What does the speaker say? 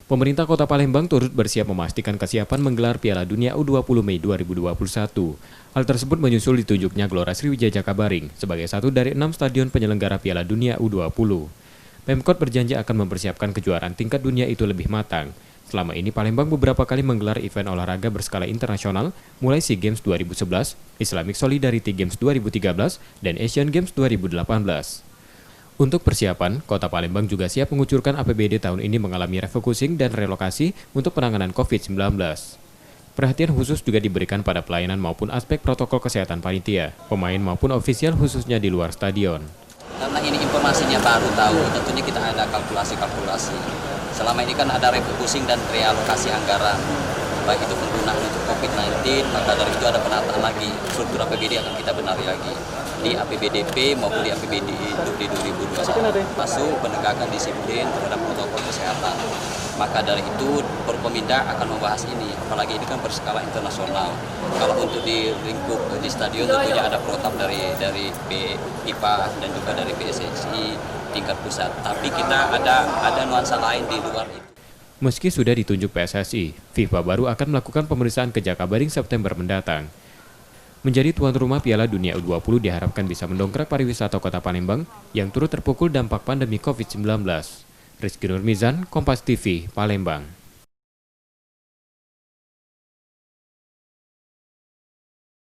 Pemerintah Kota Palembang turut bersiap memastikan kesiapan menggelar Piala Dunia U20 Mei 2021. Hal tersebut menyusul ditunjuknya Gelora Sriwijaya Jakabaring sebagai satu dari 6 stadion penyelenggara Piala Dunia U20. Pemkot berjanji akan mempersiapkan kejuaraan tingkat dunia itu lebih matang. Selama ini Palembang beberapa kali menggelar event olahraga berskala internasional, mulai SEA Games 2011, Islamic Solidarity Games 2013, dan Asian Games 2018. Untuk persiapan, Kota Palembang juga siap mengucurkan APBD tahun ini mengalami refocusing dan relokasi untuk penanganan COVID-19. Perhatian khusus juga diberikan pada pelayanan maupun aspek protokol kesehatan panitia, pemain maupun ofisial khususnya di luar stadion. Karena ini informasinya baru tahu, tentunya kita ada kalkulasi. Selama ini kan ada refocusing dan realokasi anggaran, baik itu penggunaan untuk COVID-19, maka dari itu ada penataan lagi, struktur APBD akan kita benari lagi di APBDP maupun di APBD untuk di 2021, masuk penegakan disiplin terhadap protokol kesehatan. Maka dari itu Forkominda akan membahas ini, apalagi ini kan berskala internasional. Kalau untuk di lingkup di stadion tentunya ada protap dari PIPA dan juga dari PSSI tingkat pusat. Tapi kita ada nuansa lain di luar itu. Meski sudah ditunjuk PSSI, FIFA baru akan melakukan pemeriksaan ke Jakabaring September mendatang. Menjadi tuan rumah Piala Dunia U20 diharapkan bisa mendongkrak pariwisata Kota Palembang yang turut terpukul dampak pandemi COVID-19. Rizky Nurmizan, Kompas TV, Palembang.